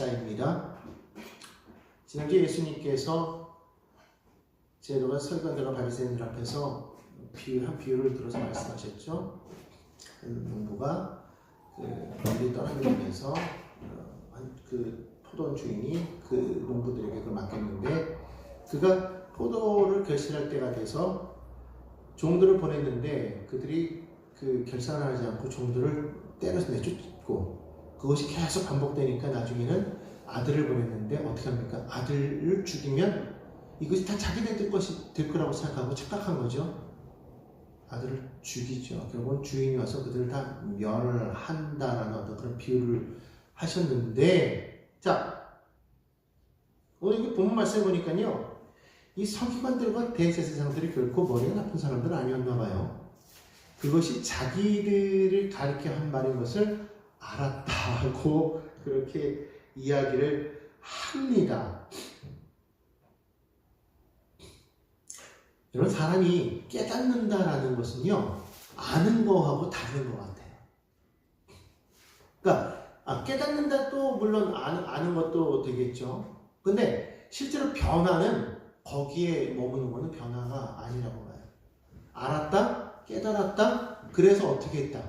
합시다입니다. 지난주에 예수님께서 제도가 서기관들과 바리새인들 앞에서 한 비유를 들어서 말씀하셨죠. 그 농부가 멀리 떠나기 위해서 그 포도 주인이 그 농부들에게 그걸 맡겼는데, 그가 포도를 결실할 때가 돼서 종들을 보냈는데 그들이 그 결산을 하지 않고 종들을 때려서 내쫓고, 그것이 계속 반복되니까 나중에는 아들을 보냈는데 어떻게 합니까? 아들을 죽이면 이것이 다 자기들 것이 될 거라고 생각하고 착각한 거죠. 아들을 죽이죠. 결국은 주인이 와서 그들을 다 멸을 한다라는 어떤 그런 비유를 하셨는데, 자, 오늘 이 본문 말씀 보니까요, 이 서기관들과 대제사장들이 결코 머리가 나쁜 사람들은 아니었나 봐요. 그것이 자기들을 가리켜 한 말인 것을 알았다고 그렇게 이야기를 합니다. 여러분, 사람이 깨닫는다라는 것은요, 아는 거하고 다른 것 같아요. 그러니까 깨닫는다도 물론 아는 것도 되겠죠. 근데 실제로 변화는 거기에 머무는 것은 변화가 아니라고 봐요. 알았다, 깨달았다, 그래서 어떻게 했다.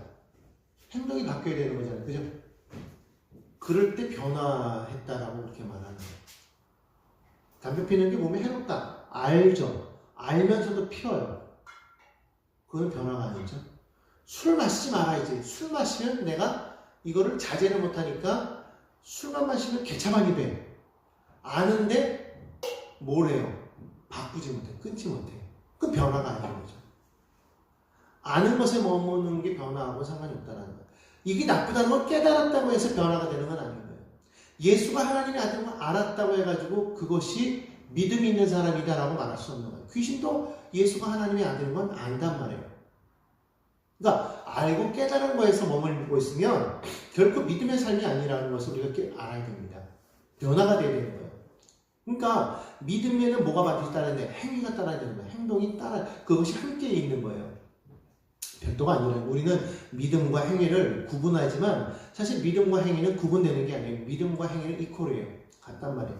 행동이 바뀌어야 되는 거잖아요. 그죠? 그럴 때 변화했다라고 그렇게 말하는 거예요. 담배 피는 게 몸에 해롭다. 알죠. 알면서도 피워요. 그건 변화가 아니죠. 술 마시지 말아야지. 술 마시면 내가 이거를 자제를 못하니까 술만 마시면 개차반이 돼. 아는데 뭘 해요? 바꾸지 못해. 끊지 못해. 그 변화가 아닌 거죠. 아는 것에 머무는 게 변화하고 상관이 없다는 거예요. 이게 나쁘다는 걸 깨달았다고 해서 변화가 되는 건 아닌 거예요. 예수가 하나님의 아들인 걸 알았다고 해가지고 그것이 믿음이 있는 사람이다라고 말할 수 없는 거예요. 귀신도 예수가 하나님의 아들인 건 안단 말이에요. 그러니까 알고 깨달은 거에서 머물고 있으면 결코 믿음의 삶이 아니라는 것을 우리가 알아야 됩니다. 변화가 돼야 되는 거예요. 그러니까 믿음에는 뭐가 반드시 따라야 돼? 행위가 따라야 되는 거예요. 행동이 그것이 함께 있는 거예요. 별도가 아니라 우리는 믿음과 행위를 구분하지만 사실 믿음과 행위는 구분되는 게 아니에요. 믿음과 행위는 이퀄이에요. 같단 말이에요.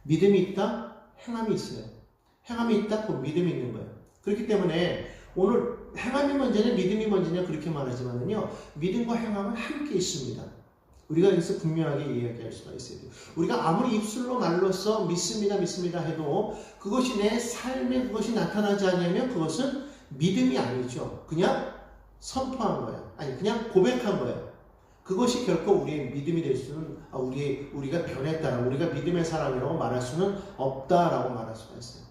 믿음이 있다, 행함이 있어요. 행함이 있다, 그 믿음이 있는 거예요. 그렇기 때문에 오늘 행함이 먼저냐 믿음이 먼저냐 그렇게 말하지만은요, 믿음과 행함은 함께 있습니다. 우리가 여기서 분명하게 이야기할 수가 있어요. 우리가 아무리 입술로 말로써 믿습니다 해도 그것이 내 삶에 그것이 나타나지 않으면 그것은 믿음이 아니죠. 그냥 선포한 거예요. 아니, 그냥 고백한 거예요. 그것이 결코 우리의 믿음이 될 수는, 우리가 변했다, 우리가 믿음의 사람이라고 말할 수는 없다라고 말할 수가 있어요.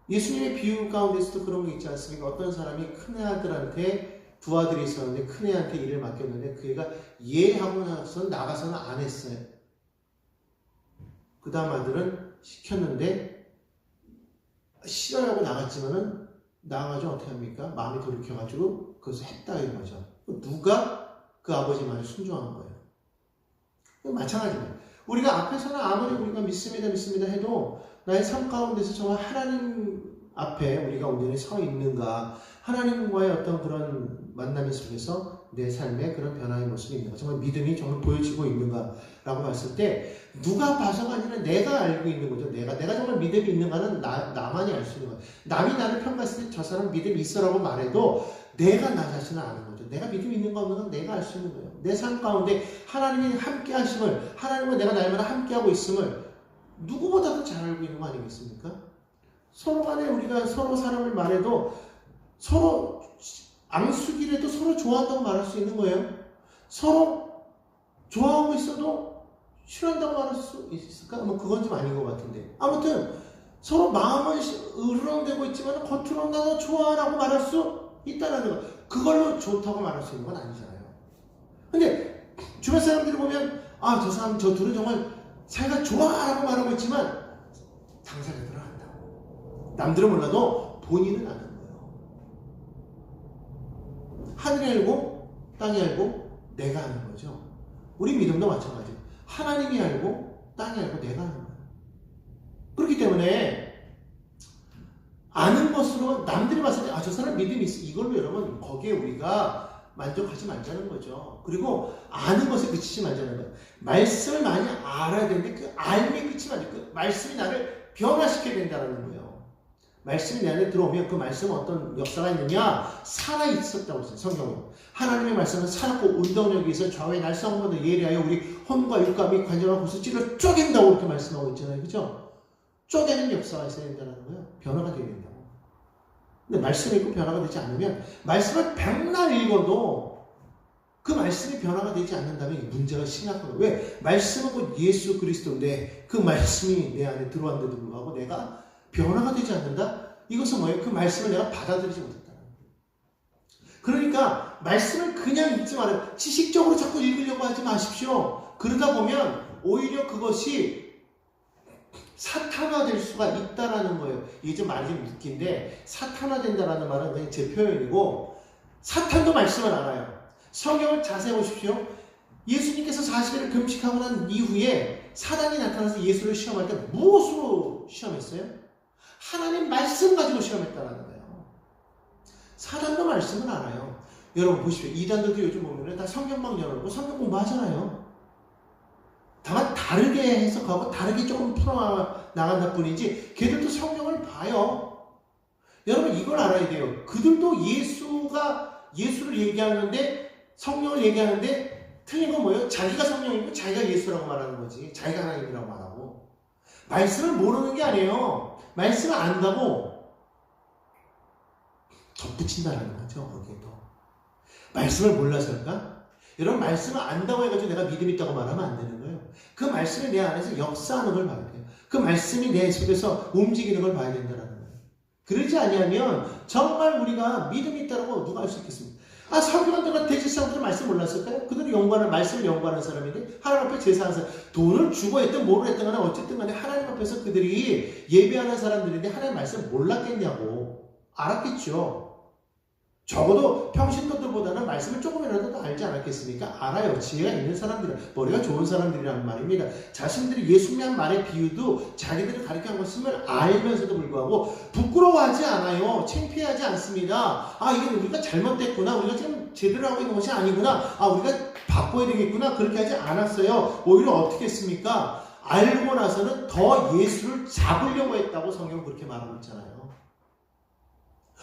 예수님의 비유 가운데서도 그런 게 있지 않습니까? 어떤 사람이 큰아들한테 두 아들이 있었는데 큰애한테 일을 맡겼는데 그 애가 하고 나가서는 안 했어요. 그 다음 아들은 시켰는데 싫어하고 나갔지만은 나가가지고 어떻게 합니까? 마음이 돌이켜가지고 그것을 했다 이거죠. 누가 그 아버지 말에 순종한 거예요. 마찬가지입니다. 우리가 앞에서는 아무리 우리가 믿습니다 해도 나의 삶 가운데서 정말 하나님 앞에 우리가 온전히 서 있는가, 하나님과의 어떤 그런 만남 속에서 내 삶에 그런 변화의 모습이 있는가, 정말 믿음이 정말 보여지고 있는가 라고 봤을 때 누가 봐서가 아니라 내가 알고 있는 거죠. 내가 정말 믿음이 있는가는 나만이 알 수 있는 거예요. 남이 나를 평가했을 때 저 사람 믿음이 있어라고 말해도 내가 나 자신을 아는 거죠. 내가 믿음이 있는가 없는가 내가 알 수 있는 거예요. 내 삶 가운데 하나님이 함께 하심을, 하나님과 내가 날마다 함께 하고 있음을 누구보다도 잘 알고 있는 거 아니겠습니까? 서로 간에 우리가 서로 사람을 말해도 서로 앙숙이라도 서로 좋아한다고 말할 수 있는 거예요. 서로 좋아하고 있어도 싫어한다고 말할 수 있을까? 그건 좀 아닌 것 같은데. 아무튼 서로 마음은 으르렁대고 있지만 겉으로는 나도 좋아라고 말할 수 있다는 거. 그걸로 좋다고 말할 수 있는 건 아니잖아요. 근데 주변 사람들이 보면 저 사람 저 둘은 정말 자기가 좋아라고 말하고 있지만 당사자들은 안다고. 남들은 몰라도 본인은 아는 거예요. 하늘이 알고 땅이 알고 내가 아는 거죠. 우리 믿음도 마찬가지예요. 하나님이 알고 땅이 알고 내가 아는 거예요. 그렇기 때문에 아는 것으로 남들이 봤을 때 저 사람 믿음이 있어. 이걸로 여러분 거기에 우리가 만족하지 말자는 거죠. 그리고 아는 것에 그치지 말자는 거예요. 말씀을 많이 알아야 되는데 그 알미 그치지 말자. 그 말씀이 나를 변화시켜야 된다는 거예요. 말씀이 내 안에 들어오면 그 말씀은 어떤 역사가 있느냐? 살아있었다고 했어요. 성경은. 하나님의 말씀은 살았고 운동력에 있어 좌우의 날성보다 예리하여 우리 혼과 육과 및 관절과 구슬 찔러 쪼갠다고 이렇게 말씀하고 있잖아요. 그죠? 쪼개는 역사가 있어야 된다는 거예요. 변화가 되어야 된다고. 근데 말씀이 있고 변화가 되지 않으면 말씀을 백날 읽어도 그 말씀이 변화가 되지 않는다면 문제가 심각한 거예요. 왜? 말씀은 곧 예수 그리스도인데 그 말씀이 내 안에 들어왔는데도 불구하고 내가 변화가 되지 않는다? 이것은 뭐예요? 그 말씀을 내가 받아들이지 못했다는 거예요. 그러니까 말씀을 그냥 읽지 말아요. 지식적으로 자꾸 읽으려고 하지 마십시오. 그러다 보면 오히려 그것이 사탄화될 수가 있다라는 거예요. 이게 좀 말이 좀 웃긴데 사탄화된다라는 말은 그냥 제 표현이고 사탄도 말씀을 알아요. 성경을 자세히 보십시오. 예수님께서 40일을 금식하고 난 이후에 사단이 나타나서 예수를 시험할 때 무엇으로 시험했어요? 하나님 말씀 가지고 시험했다라는 거예요. 사단도 말씀을 알아요. 여러분 보십시오. 이단들도 요즘 보면 다 성경만 열어놓고 성경 공부하잖아요. 다만 다르게 해석하고 다르게 조금 풀어나간다 뿐이지 걔들도 성경을 봐요. 여러분 이걸 알아야 돼요. 그들도 예수를 얘기하는데 성령을 얘기하는데 틀린 건 뭐예요? 자기가 성령이고 자기가 예수라고 말하는 거지. 자기가 하나님이라고 말하고. 말씀을 모르는 게 아니에요. 말씀을 안다고 덧붙인다는 거죠. 거기에 더. 말씀을 몰라서일까? 여러분 말씀을 안다고 해가지고 내가 믿음 있다고 말하면 안 되는 거예요. 그 말씀이 내 안에서 역사하는 걸 봐야 돼요. 그 말씀이 내 속에서 움직이는 걸 봐야 된다는 거예요. 그러지 아니하면 정말 우리가 믿음이 있다고 누가 할 수 있겠습니까? 설교관들과 대제사장들은 말씀 몰랐을까요? 그들은 말씀을 연구하는 사람인데 하나님 앞에 제사하는 사람. 돈을 주고 했든 뭐를 했든 간에 어쨌든 간에 하나님 앞에서 그들이 예배하는 사람들인데 하나님 말씀 몰랐겠냐고. 알았겠죠. 적어도 평신도들보다는 말씀을 조금이라도 더 알지 않았겠습니까? 알아요. 지혜가 있는 사람들은, 머리가 좋은 사람들이란 말입니다. 자신들이 예수님의 말의 비유도 자기들이 가르친 것임을 알면서도 불구하고 부끄러워하지 않아요. 창피하지 않습니다. 이게 우리가 잘못됐구나. 우리가 지금 제대로 하고 있는 것이 아니구나. 우리가 바꿔야 되겠구나. 그렇게 하지 않았어요. 오히려 어떻게 했습니까? 알고 나서는 더 예수를 잡으려고 했다고 성경은 그렇게 말하고 있잖아요.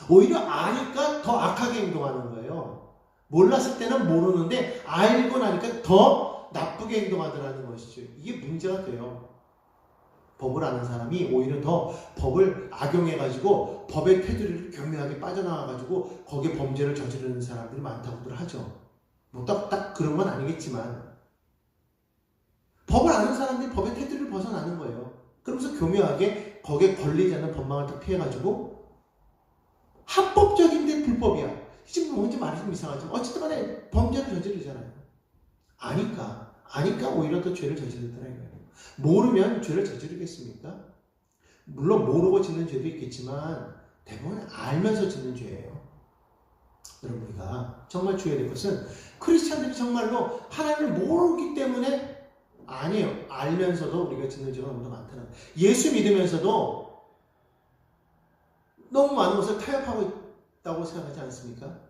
오히려 아니까 더 악하게 행동하는 거예요. 몰랐을 때는 모르는데 알고 나니까 더 나쁘게 행동하더라는 것이죠. 이게 문제가 돼요. 법을 아는 사람이 오히려 더 법을 악용해가지고 법의 테두리를 교묘하게 빠져나와가지고 거기에 범죄를 저지르는 사람들이 많다고들 하죠. 뭐 딱 그런 건 아니겠지만 법을 아는 사람들이 법의 테두리를 벗어나는 거예요. 그러면서 교묘하게 거기에 걸리지 않는 법망을 딱 피해가지고 합법적인데 불법이야. 지금 뭔지 말이 좀 이상하지만 어쨌든 간에 범죄를 저지르잖아요. 아니까 오히려 더 죄를 저지르더라고요. 모르면 죄를 저지르겠습니까? 물론 모르고 짓는 죄도 있겠지만 대부분 알면서 짓는 죄예요. 여러분 우리가 정말 주의해야 될 것은 크리스찬들이 정말로 하나님을 모르기 때문에 아니에요. 알면서도 우리가 짓는 죄가 너무 많다는 거예요. 예수 믿으면서도 너무 많은 것을 타협하고 있다고 생각하지 않습니까?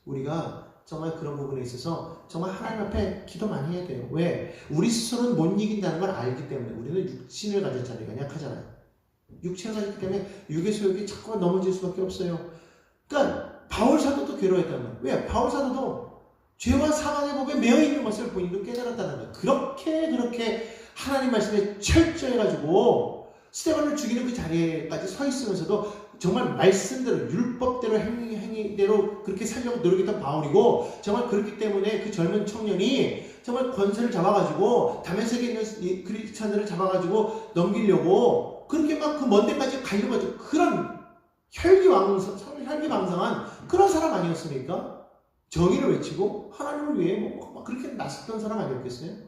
우리가 정말 그런 부분에 있어서 정말 하나님 앞에 기도 많이 해야 돼요. 왜? 우리 스스로는 못 이긴다는 걸 알기 때문에. 우리는 육신을 가졌잖아요. 약하잖아요. 육체를 가졌기 때문에 육의 소욕이 자꾸만 넘어질 수밖에 없어요. 그러니까 바울 사도도 괴로워했단 말이에요. 왜? 바울 사도도 죄와 사망의 법에 매여 있는 것을 본인도 깨달았다는 거예요. 그렇게 하나님 말씀에 철저해가지고 스데반을 죽이는 그 자리에까지 서 있으면서도 정말 말씀대로 율법대로 행위대로 그렇게 살려고 노력했던 바울이고 정말 그렇기 때문에 그 젊은 청년이 정말 권세를 잡아가지고 다메섹에 있는 크리스찬들을 잡아가지고 넘기려고 그렇게 막 그 먼 데까지 가려고 했던 그런 혈기왕성한 그런 사람 아니었습니까? 정의를 외치고 하나님을 위해 막 그렇게 나섰던 사람 아니었겠어요?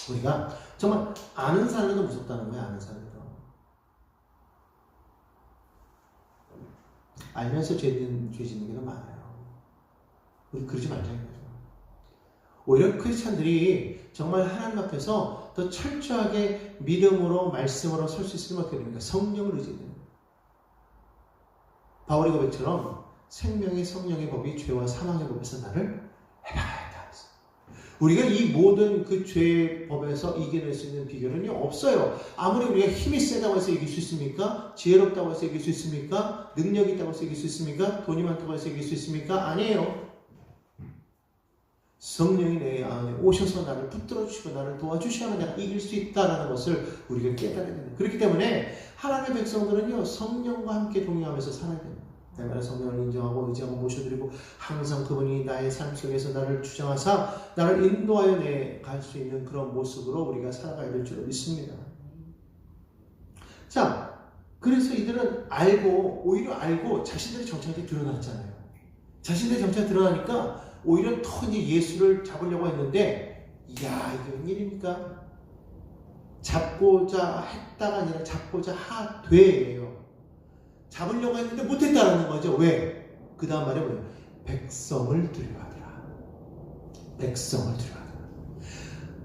우리가 정말 아는 사람도 무섭다는 거예요. 아는 사람도. 알면서 죄 짓는 게 더 많아요. 우리 그러지 말자는 거죠. 오히려 크리스찬들이 정말 하나님 앞에서 더 철저하게 믿음으로 말씀으로 설 수 있으면 어떻게 됩니까? 성령을 의지해야 됩니다. 바울의 고백처럼 생명의 성령의 법이 죄와 사망의 법에서 나를 해방하였다. 우리가 이 모든 그 죄의 법에서 이겨낼 수 있는 비결은요, 없어요. 아무리 우리가 힘이 세다고 해서 이길 수 있습니까? 지혜롭다고 해서 이길 수 있습니까? 능력이 있다고 해서 이길 수 있습니까? 돈이 많다고 해서 이길 수 있습니까? 아니에요. 성령이 내 안에 오셔서 나를 붙들어 주시고 나를 도와주셔야만 내가 이길 수 있다는 것을 우리가 깨달아야 됩니다. 그렇기 때문에 하나님의 백성들은요, 성령과 함께 동행하면서 살아야 됩니다. 내 말에 성령을 인정하고 의지하고 모셔드리고 항상 그분이 나의 삶 속에서 나를 주장하사 나를 인도하여 갈 수 있는 그런 모습으로 우리가 살아가야 될 줄 믿습니다. 자, 그래서 이들은 오히려 알고 자신들의 정체가 드러났잖아요. 자신들의 정체가 드러나니까 오히려 더 이제 예수를 잡으려고 했는데, 이야, 이게 웬일입니까? 잡고자 했다가 아니라 잡고자 하되예요. 잡으려고 했는데 못했다는 거죠. 왜? 그 다음 말이 뭐예요? 백성을 두려워하더라. 백성을 두려워하더라.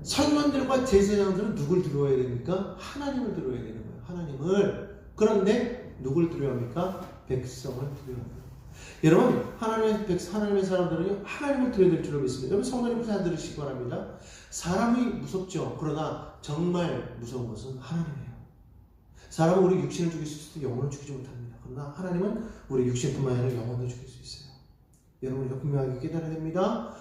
선원들과 제사장들은 누굴 두려워해야 됩니까? 하나님을 두려워해야 되는 거예요. 하나님을. 그런데 누굴 두려워합니까? 백성을 두려워합니다. 여러분, 하나님의 사람들은요, 하나님을 두려워야 될 줄 믿습니다. 여러분, 성도님 잘 들으시기 바랍니다. 사람이 무섭죠. 그러나 정말 무서운 것은 하나님이에요. 사람은 우리 육신을 죽일 수 있어도 영혼을 죽이지 못합니다. 그러나 하나님은 우리 육신뿐만 아니라 영혼을 죽일 수 있어요. 여러분, 우리가 분명하게 깨달아야 됩니다.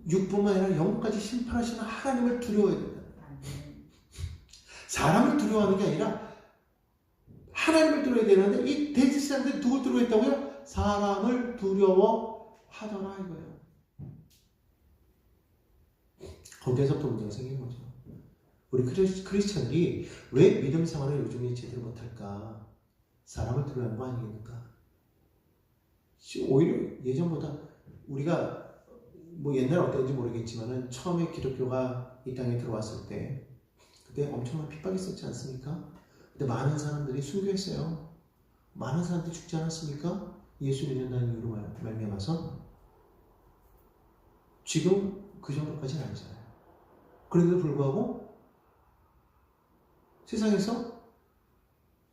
육뿐만 아니라 영까지 심판하시는 하나님을 두려워해야 된다. 사람을 두려워하는 게 아니라 하나님을 두려워야 되는데, 이 대제사장들이 누굴 두려워했다고요? 사람을 두려워하더라 이거예요. 거기에서부터 문제가 생긴 거죠. 우리 크리스찬들이 왜 믿음 생활을 요즘에 제대로 못할까? 사람을 두려워하는 거 아니겠는가? 오히려 예전보다 우리가 뭐 옛날에 어땠는지 모르겠지만은 처음에 기독교가 이 땅에 들어왔을 때 그때 엄청난 핍박이 있었지 않습니까? 근데 많은 사람들이 순교했어요. 많은 사람들이 죽지 않았습니까? 예수 믿는다는 이유로 말미암아서. 지금 그 정도까지는 아니잖아요. 그런데도 불구하고 세상에서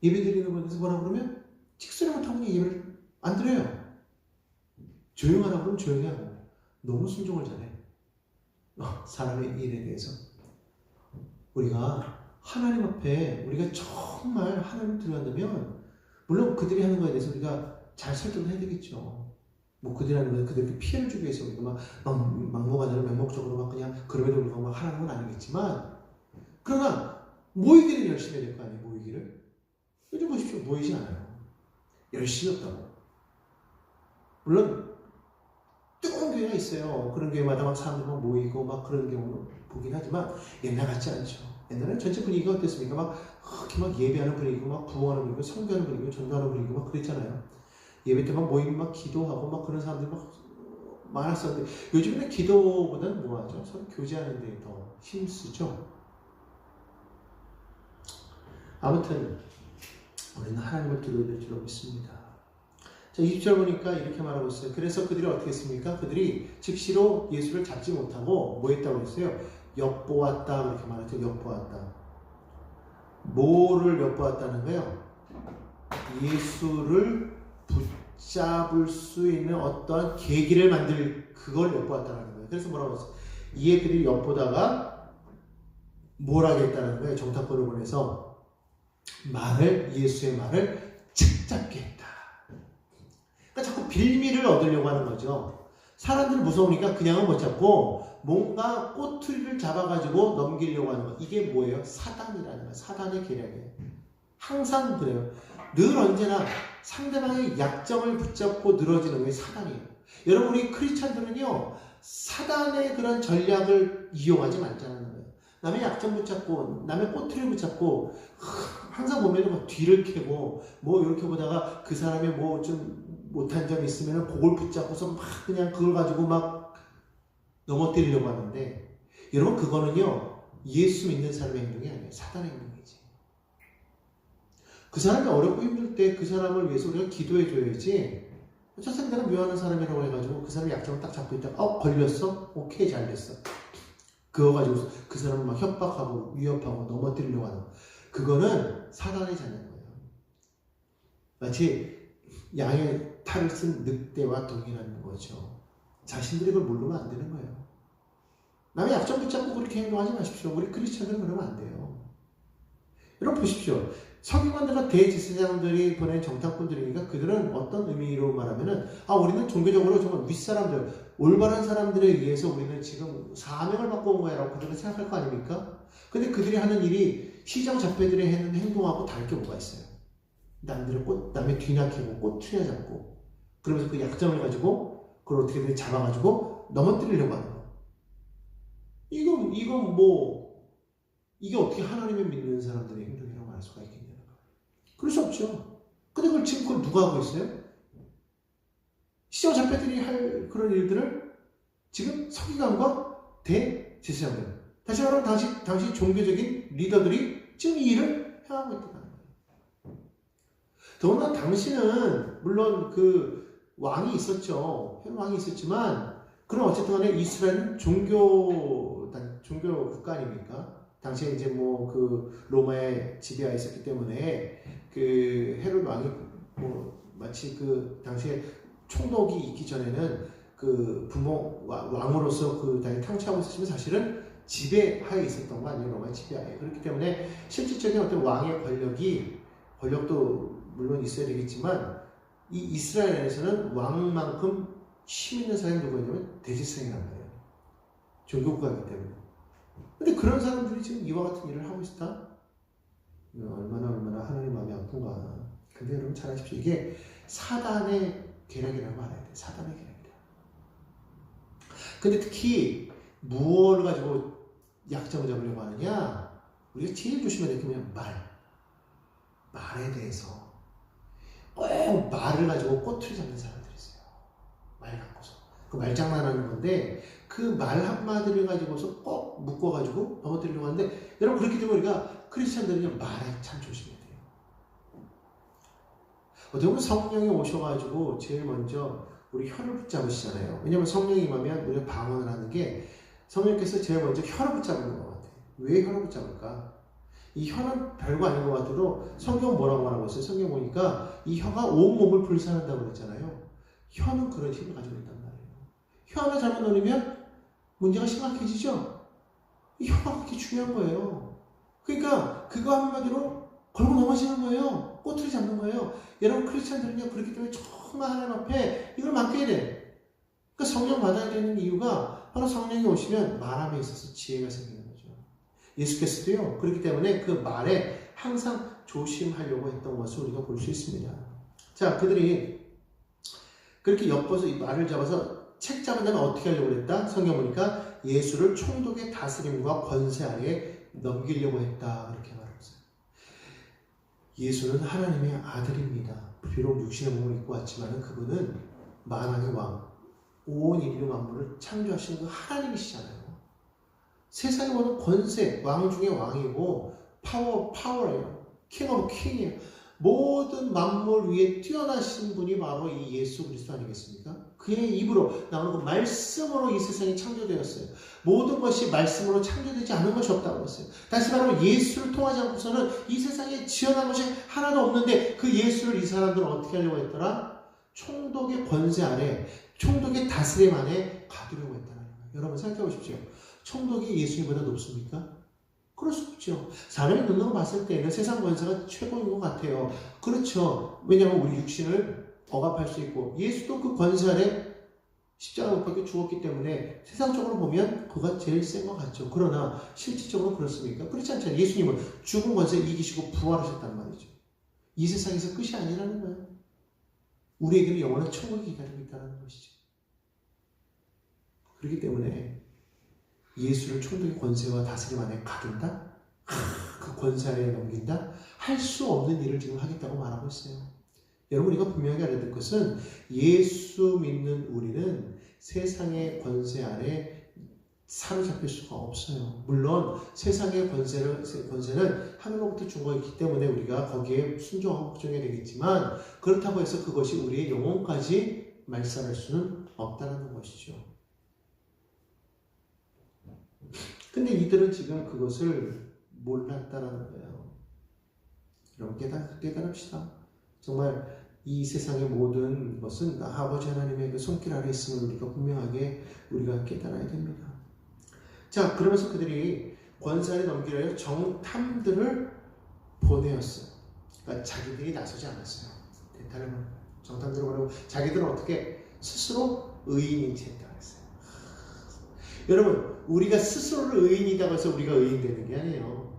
예배 드리는 곳에서 뭐라 그러면 틱소리 못하고 예배를 안 드려요. 조용하라고 그러면 조용히 하고 너무 순종을 잘해. 사람의 일에 대해서 우리가 하나님 앞에 우리가 정말 하나님을 두려워한다면, 물론 그들이 하는 거에 대해서 우리가 잘 설득을 해야 되겠죠. 뭐 그들이 하는 거에 그들에게 피해를 주기 위해서 우리가 막무가내로 맹목적으로 막 그냥 그럼에도 불구하고 막 하라는 건 아니겠지만, 그러나 모이기는 열심히 해야 될 거 아니에요. 모이기를. 요즘 보십시오. 모이지 않아요. 열심히 없다고. 물론 뜨거운 교회가 있어요. 그런 교회마다 막 사람들 막 모이고 막 그런 경우는 보긴 하지만 옛날 같지 않죠. 옛날에는 전체 분위기가 어땠습니까? 이렇게 막 예배하는 분위기고 막 부흥하는 분위기고 성교하는 분위기고 전도하는 분위기고 막 그랬잖아요. 예배 때 막 모이면 막 기도하고 막 그런 사람들이 막 많았었는데, 요즘에는 기도보다는 뭐 하죠? 서로 교제하는 데 더 힘쓰죠. 아무튼 우리는 하나님을 두려워야 될 줄로 믿습니다. 자, 20절 보니까 이렇게 말하고 있어요. 그래서 그들이 어떻게 했습니까? 그들이 즉시로 예수를 잡지 못하고 뭐 했다고 했어요? 엿보았다 그렇게 말했죠. 엿보았다. 뭐를 엿보았다는 거예요? 예수를 붙잡을 수 있는 어떠한 계기를 만들, 그걸 엿보았다는 거예요. 그래서 뭐라고 했어요? 이에 그들이 엿보다가 뭘 하겠다는 거예요? 정탐꾼을 보내서 예수의 말을 책잡게 했다. 그러니까 자꾸 빌미를 얻으려고 하는 거죠. 사람들이 무서우니까 그냥은 못 잡고 뭔가 꼬투리를 잡아가지고 넘기려고 하는 거. 이게 뭐예요? 사단이라는 거예요. 사단의 계략이에요. 항상 그래요. 늘 언제나 상대방의 약점을 붙잡고 늘어지는 게 사단이에요. 여러분, 우리 크리스찬들은요, 사단의 그런 전략을 이용하지 말자는 거예요. 남의 약점 붙잡고, 남의 꼬투리를 붙잡고, 항상 보면 막 뒤를 캐고, 뭐 이렇게 보다가 그 사람의 뭐 좀 못한 점이 있으면 그걸 붙잡고서 막 그냥 그걸 가지고 막 넘어뜨리려고 하는데, 여러분, 그거는요, 예수 믿는 사람의 행동이 아니에요. 사단의 행동이지. 그 사람이 어렵고 힘들 때 그 사람을 위해서 우리가 기도해줘야지, 저 사람 내가 묘하는 사람이라고 해가지고 그 사람의 약점을 딱 잡고 있다가 걸렸어? 오케이, 잘 됐어. 그거 가지고 그 사람을 막 협박하고 위협하고 넘어뜨리려고 하는 거. 그거는 사단의 자녀인 거예요. 마치 양의 탈을 쓴 늑대와 동일한 거죠. 자신들이 그걸 모르면 안 되는 거예요. 남의 약점 붙잡고 그렇게 행동하지 마십시오. 우리 크리스천들은 그러면 안 돼요. 여러분 보십시오. 서기관들과 대제사장들이 보낸 정탐꾼들이니까 그들은 어떤 의미로 말하면은 우리는 종교적으로 정말 윗사람들, 올바른 사람들에 의해서 우리는 지금 사명을 받고 온 거야 라고 그들은 생각할 거 아닙니까? 근데 그들이 하는 일이 시장잡배들이 하는 행동하고 다를 게 뭐가 있어요? 남의 뒤낚이고 꼬투리 잡고 그러면서 그 약점을 가지고 그걸 어떻게든 잡아가지고 넘어뜨리려고 하는 거. 이게 어떻게 하나님을 믿는 사람들의 행동이라고 말할 수가 있겠냐는 거예요. 그럴 수 없죠. 근데 그걸 지금 그걸 누가 하고 있어요? 시장잡배들이 할 그런 일들을 지금 서기관과 대제사장들, 다시 말하면 당시 종교적인 리더들이 지금 이 일을 행하고 있다는 거예요. 더구나 당시는 물론 그 왕이 있었죠. 왕이 있었지만 그럼 어쨌든 간에 이스라엘은 종교 국가 아닙니까? 당시에 이제 그 로마의 지배하에 있었기 때문에 그 헤롯 왕이 마치 그 당시에 총독이 있기 전에는 그 왕으로서 그 당연히 탕치하고 있었지만 사실은 지배하에 있었던 거 아니에요. 로마의 지배하에. 그렇기 때문에 실질적인 어떤 왕의 권력도 물론 있어야 되겠지만 이 이스라엘에서는 왕만큼 힘 있는 사람이 누구냐면 대제사장이란 말이에요. 종교국가이기 때문에. 근데 그런 사람들이 지금 이와 같은 일을 하고 있다? 얼마나 하나님 마음이 아픈가. 근데 여러분 잘 아십시오. 이게 사단의 계략이라고 알아야 돼요. 사단의 계략이다. 근데 특히 무엇을 가지고 약점을 잡으려고 하느냐? 우리가 제일 조심해야 될 게 말에 대해서 꼭 말을 가지고 꼬투리 잡는 사람들이 있어요. 말 갖고서. 그 말장난하는 건데 그 말 한마디를 가지고서 꼭 묶어가지고 넘어뜨리려고 하는데 여러분 그렇기 때문에 우리가 크리스찬들은요 말에 참 조심해야 돼요. 어떻게 보면 성령이 오셔가지고 제일 먼저 우리 혀를 붙잡으시잖아요. 왜냐하면 성령이 임하면 우리가 방언을 하는 게 성령께서 제일 먼저 혀를 붙잡는 것 같아요. 왜 혀를 붙잡을까? 이 혀는 별거 아닌 것 같아도 성경은 뭐라고 말하고 있어요? 성경 보니까 이 혀가 온몸을 불사한다고 그랬잖아요. 혀는 그런 힘을 가지고 있단 말이에요. 혀 하나 잘못 놓으면 문제가 심각해지죠? 이 혀가 그렇게 중요한 거예요. 그러니까 그거 한마디로 걸고 넘어지는 거예요. 꼬투리 잡는 거예요. 여러분 크리스찬들은요 그렇기 때문에 정말 하나님 앞에 이걸 맡겨야 돼. 그러니까 성령 받아야 되는 이유가 바로 성령이 오시면 말함에 있어서 지혜가 생기는 거죠. 예수께서도요 그렇기 때문에 그 말에 항상 조심하려고 했던 것을 우리가 볼 수 있습니다. 자, 그들이 그렇게 엮어서 이 말을 잡아서 책 잡은 다음에 어떻게 하려고 했다? 성경 보니까 예수를 총독의 다스림과 권세 아래에 넘기려고 했다. 그렇게 말하고 있어요. 예수는 하나님의 아들입니다. 비록 육신의 몸을 입고 왔지만 그분은 만왕의 왕, 온 인류 만물을 창조하신 그 하나님이시잖아요. 세상에 모든 권세, 왕 중에 왕이고 파워예요. 킹 오브 킹이에요. 모든 만물 위에 뛰어나신 분이 바로 이 예수 그리스도 아니겠습니까? 그의 입으로 나오는 그 말씀으로 이 세상이 창조되었어요. 모든 것이 말씀으로 창조되지 않은 것이 없다고 했어요. 다시 말하면 예수를 통하지 않고서는 이 세상에 지어난 것이 하나도 없는데 그 예수를 이 사람들은 어떻게 하려고 했더라? 총독의 권세 아래, 총독의 다스림 안에 가두려고 했다는 거예요. 여러분 생각해 보십시오. 총독이 예수님보다 높습니까? 그럴 수 없죠. 사람의 눈으로 봤을 때는 세상 권세가 최고인 것 같아요. 그렇죠. 왜냐하면 우리 육신을 억압할 수 있고 예수도 그 권세 아래 십자가 못 박혀 죽었기 때문에 세상적으로 보면 그가 제일 센 것 같죠. 그러나 실질적으로 그렇습니까? 그렇지 않잖아요. 예수님은 죽은 권세 이기시고 부활하셨단 말이죠. 이 세상에서 끝이 아니라는 거예요. 우리에게는 영원한 천국이 기다리고 있다는 것이죠. 그렇기 때문에 예수를 총독의 권세와 다스림 안에 가둔다? 그 권세 아래에 넘긴다? 할 수 없는 일을 지금 하겠다고 말하고 있어요. 여러분 우리가 분명히 알아야 될 것은 예수 믿는 우리는 세상의 권세 아래 사로잡힐 수가 없어요. 물론 세상의 권세는 하늘로부터 준 거있기 때문에 우리가 거기에 순종하고 복종해야 되겠지만 그렇다고 해서 그것이 우리의 영혼까지 말살할 수는 없다는 것이죠. 근데 이들은 지금 그것을 몰랐다라는 거예요. 여러분 깨달읍시다. 정말 이 세상의 모든 것은 아버지 하나님의 그 손길 아래 있음을 우리가 분명하게 우리가 깨달아야 됩니다. 자, 그러면서 그들이 권세 안에 넘기려 하여 정탐들을 보내었어요. 그러니까 자기들이 나서지 않았어요. 다른 정탐들을 보내고 자기들은 어떻게 스스로 의인인 채 했다고 했어요. 여러분, 우리가 스스로를 의인이라고 해서 우리가 의인 되는 게 아니에요.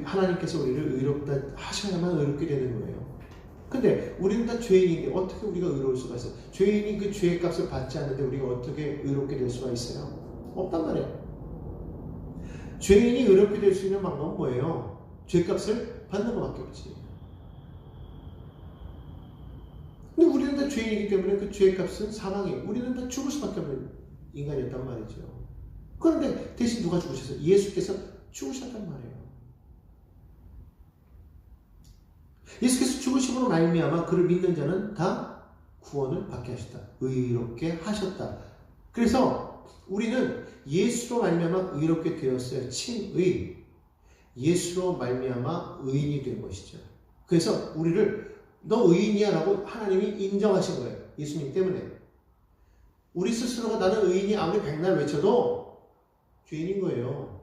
하나님께서 우리를 의롭다 하셔야만 의롭게 되는 거예요. 근데 우리는 다 죄인인데 어떻게 우리가 의로울 수가 있어요? 죄인이 그 죄의 값을 받지 않는데 우리가 어떻게 의롭게 될 수가 있어요? 없단 말이에요. 죄인이 의롭게 될 수 있는 방법은 뭐예요? 죄값을 받는 것밖에 없지. 근데 우리는 다 죄인이기 때문에 그 죄값은 사망이에요. 우리는 다 죽을 수밖에 없는 인간이었단 말이죠. 그런데 대신 누가 죽으셨어요? 예수께서 죽으셨단 말이에요. 예수께서 죽으심으로 말미암아 그를 믿는 자는 다 구원을 받게 하셨다. 의롭게 하셨다. 그래서 우리는 예수로 말미암아 의롭게 되었어요. 칭의. 예수로 말미암아 의인이 된 것이죠. 그래서 우리를 너 의인이야 라고 하나님이 인정하신 거예요. 예수님 때문에. 우리 스스로가 나는 의인이 아무리 백날 외쳐도 죄인인 거예요.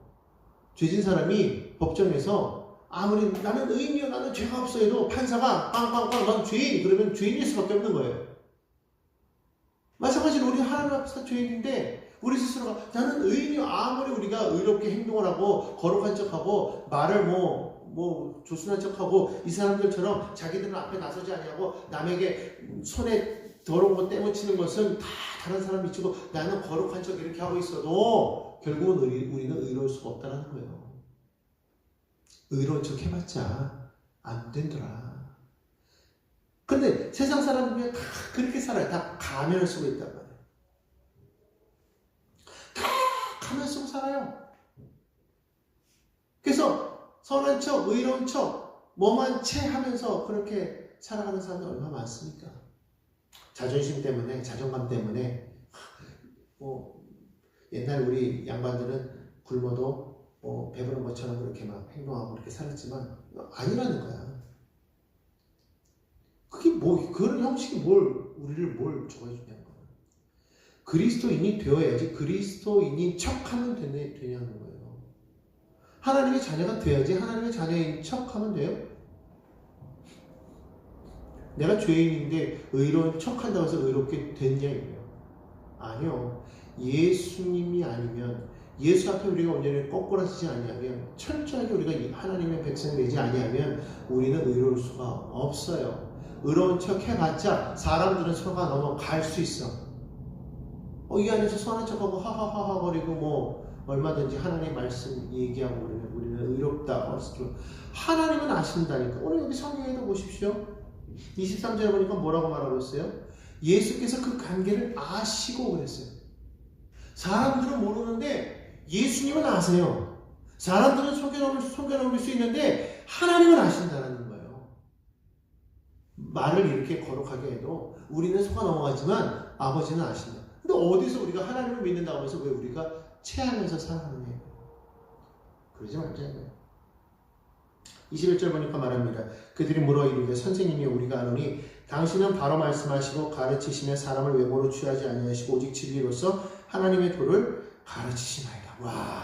죄진 사람이 법정에서 아무리 나는 의인이요 나는 죄가 없어 해도 판사가 빵빵빵 난 죄인 그러면 죄인일 수밖에 없는 거예요. 마찬가지로 우리 하나님 앞에서 죄인인데 우리 스스로가 나는 의인이요 아무리 우리가 의롭게 행동을 하고 거룩한 척하고 말을 조순한 척하고 이 사람들처럼 자기들은 앞에 나서지 아니하고 남에게 손에 더러운 거 떼묻히는 것은 다 다른 사람 미치고 나는 거룩한 척 이렇게 하고 있어도 결국은 우리는 의로울 수가 없다는 거예요. 의로운 척 해봤자 안 되더라. 근데 세상 사람들이 다 그렇게 살아요. 다 가면을 쓰고 있단 말이에요. 다 가면 쓰고 살아요. 그래서 선한 척, 의로운 척, 뭐만 채 하면서 그렇게 살아가는 사람들 얼마나 많습니까? 자존심 때문에, 자존감 때문에 옛날 우리 양반들은 굶어도 배부른 것처럼 그렇게 막 행동하고 그렇게 살았지만 아니라는 거야. 그런 형식이 우리를 뭘 좋아해주냐는 거야. 그리스도인이 되어야지 그리스도인인 척하면 되냐는 거예요. 하나님의 자녀가 돼야지 하나님의 자녀인 척하면 돼요? 내가 죄인인데 의로운 척한다고 해서 의롭게 됐냐 이거예요. 아니요. 예수님이 아니면 예수 앞에 우리가 온전히 꼬꾸라지지 아니하면 철저하게 우리가 하나님의 백성이 되지 아니하면 우리는 의로울 수가 없어요. 의로운 척 해봤자 사람들은 속아 넘어갈 수 있어. 이 안에서 선한 척하고 하하하하 거리고 얼마든지 하나님의 말씀 얘기하고 우리는 의롭다. 하나님은 아신다니까. 오늘 여기 성경에도 보십시오. 23절에 보니까 뭐라고 말하고 있어요? 예수께서 그 관계를 아시고 그랬어요. 사람들은 모르는데 예수님은 아세요. 사람들은 속여넘을 수 있는데 하나님은 아신다는 거예요. 말을 이렇게 거룩하게 해도 우리는 속아 넘어가지만 아버지는 아신다. 근데 어디서 우리가 하나님을 믿는다고 해서 왜 우리가 체하면서 살아가느냐. 그러지 말자고요. 21절 보니까 말합니다. 그들이 물어 이르되 선생님이 우리가 아노니 당신은 바로 말씀하시고 가르치시며 사람을 외모로 취하지 아니하시고 오직 진리로서 하나님의 도를 가르치시나이다. 와,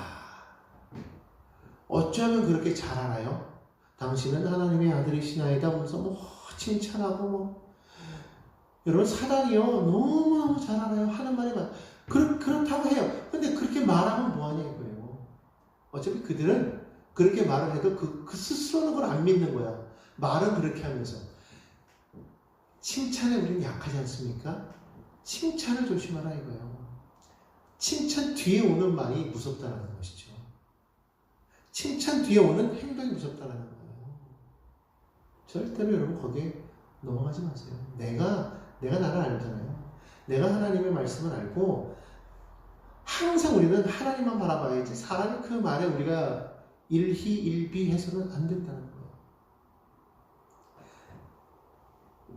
어쩌면 그렇게 잘 알아요? 당신은 하나님의 아들이시나이다 하면서 칭찬하고 여러분 사단이요 너무너무 잘 알아요. 하는 말이 그렇다고 해요. 근데 그렇게 말하면 뭐하냐 이거예요. 어차피 그들은 그렇게 말을 해도 그 스스로는 그걸 안 믿는 거야. 말은 그렇게 하면서. 칭찬에 우리는 약하지 않습니까? 칭찬을 조심하라 이거예요. 칭찬 뒤에 오는 말이 무섭다는 것이죠. 칭찬 뒤에 오는 행동이 무섭다는 거예요. 절대로 여러분 거기에 넘어가지 마세요. 내가 나를 알잖아요. 내가 하나님의 말씀을 알고 항상 우리는 하나님만 바라봐야지 사람이 그 말에 우리가 일희일비해서는 안 된다는 거예요.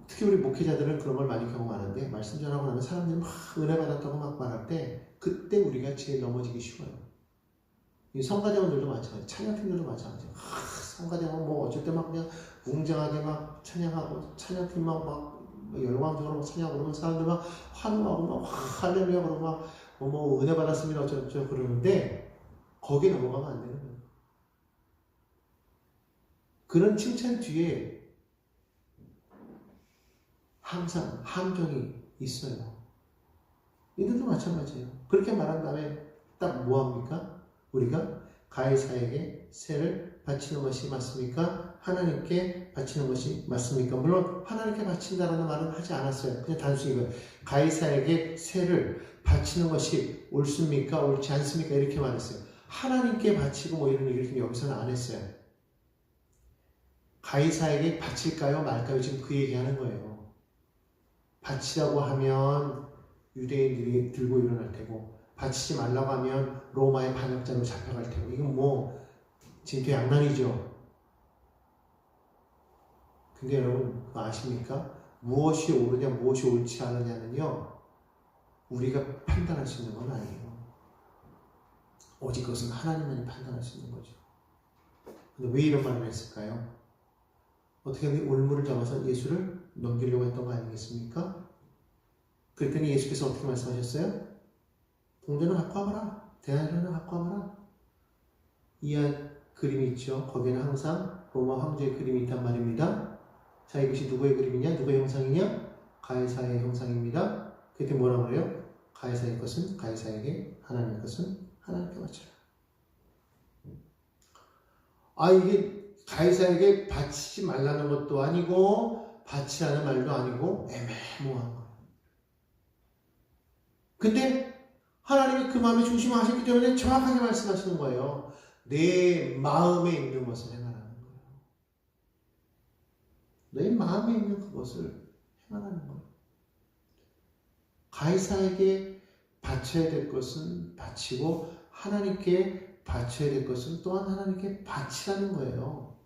특히 우리 목회자들은 그런 걸 많이 경험하는데 말씀 전하고 나면 사람들이 막 은혜 받았다고 막 말할 때 그때 우리가 제일 넘어지기 쉬워요. 이 성가대원들도 마찬가지, 찬양팀들도 마찬가지. 성가대원 뭐 어쩔 때 막 그냥 웅장하게 막 찬양하고 찬양팀 막 열광적으로 막 찬양하고 그러면 사람들 막 환호하고 막 할렐루야 그러고 막 뭐 은혜 받았습니다 어쩌고 그러는데 거기에 넘어가면 안 되는 거예요. 그런 칭찬 뒤에 항상 함정이 있어요. 이들도 마찬가지예요. 그렇게 말한 다음에 딱 뭐합니까? 우리가 가이사에게 세를 바치는 것이 맞습니까? 하나님께 바치는 것이 맞습니까? 물론 하나님께 바친다라는 말은 하지 않았어요. 그냥 단순히 가이사에게 세를 바치는 것이 옳습니까? 옳지 않습니까? 이렇게 말했어요. 하나님께 바치고 뭐 이런 얘기를 여기서는 안 했어요. 가이사에게 바칠까요? 말까요? 지금 그 얘기하는 거예요. 바치라고 하면 유대인들이 들고 일어날 테고 바치지 말라고 하면 로마의 반역자로 잡혀갈 테고 이건 뭐 진퇴양난이죠. 근데 여러분 그거 아십니까? 무엇이 옳으냐 무엇이 옳지 않느냐는요 우리가 판단할 수 있는 건 아니에요. 오직 그것은 하나님만이 판단할 수 있는 거죠. 근데 왜 이런 말을 했을까요? 어떻게 올무를 잡아서 예수를 넘기려고 했던 거 아니겠습니까? 그랬더니 예수께서 어떻게 말씀하셨어요? 동전을 갖고 와봐라. 대나리를 갖고 와봐라. 이 그림이 있죠. 거기에는 항상 로마 황제의 그림이 있단 말입니다. 자, 이것이 누구의 그림이냐? 누구의 형상이냐? 가이사의 형상입니다. 그때 뭐라고 그래요? 가이사의 것은 가이사에게, 하나님의 것은 하나님께 바쳐라. 이게 가이사에게 바치지 말라는 것도 아니고 바치라는 말도 아니고 애매모호한 거예요. 근데 하나님이 그 마음의 중심을 하셨기 때문에 정확하게 말씀하시는 거예요. 내 마음에 있는 것을 행하라는 거예요. 내 마음에 있는 그것을 행하라는 거예요. 가이사에게 바쳐야 될 것은 바치고 하나님께 바쳐야 될 것은 또한 하나님께 바치라는 거예요.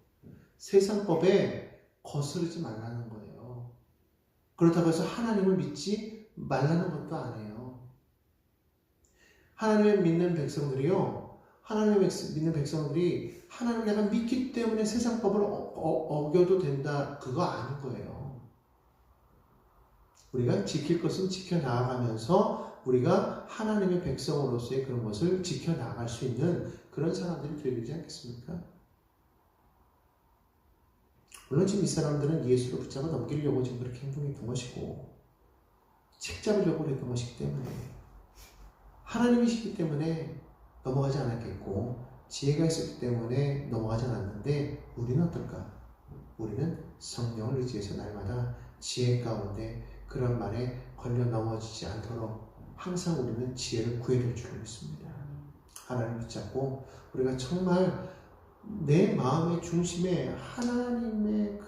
세상법에 거스르지 말라는 거예요. 그렇다고 해서 하나님을 믿지 말라는 것도 아니에요. 하나님을 믿는 백성들이요. 하나님을 믿는 백성들이 하나님을 내가 믿기 때문에 세상법을 어겨도 된다. 그거 아닌 거예요. 우리가 지킬 것은 지켜나가면서 우리가 하나님의 백성으로서의 그런 것을 지켜나갈 수 있는 그런 사람들이 되어야 되지 않겠습니까? 물론 지금 이 사람들은 예수를 붙잡아 넘기려고 지금 그렇게 행동했던 것이고 책 잡으려고 했던 것이기 때문에 하나님이시기 때문에 넘어가지 않았겠고 지혜가 있었기 때문에 넘어가지 않았는데 우리는 어떨까? 우리는 성령을 의지해서 날마다 지혜 가운데 그런 말에 걸려 넘어지지 않도록 항상 우리는 지혜를 구해야 될 줄 믿습니다. 하나님 붙잡고 우리가 정말 내 마음의 중심에 하나님을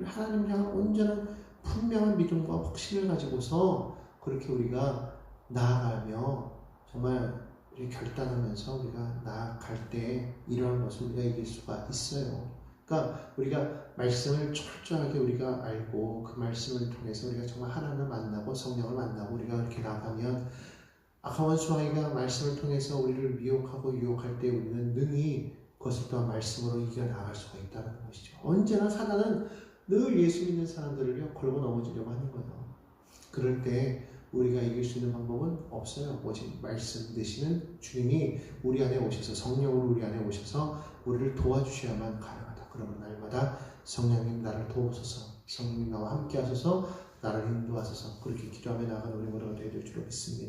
향한 온전한 분명한 믿음과 확신을 가지고서 그렇게 우리가 나아가며 정말 결단하면서 우리가 나아갈 때 이러한 것을 우리가 이길 수가 있어요. 그러니까 우리가 말씀을 철저하게 우리가 알고 그 말씀을 통해서 우리가 정말 하나님을 만나고 성령을 만나고 우리가 그렇게 나가면 악한 원수아이가 말씀을 통해서 우리를 미혹하고 유혹할 때 우리는 능히 그것을 또한 말씀으로 이겨나갈 수가 있다는 것이죠. 언제나 사단은 늘 예수 믿는 사람들을 걸고 넘어지려고 하는 거예요. 그럴 때 우리가 이길 수 있는 방법은 없어요. 오직 말씀 되시는 주님이 우리 안에 오셔서 성령으로 우리 안에 오셔서 우리를 도와주셔야만 가능하다. 그러면 날마다 성령님 나를 도우소서, 성령님 나와 함께 하소서, 나를 인도하소서 그렇게 기도하며 나아가는 우리 모두가 되어야 될 줄로 믿습니다.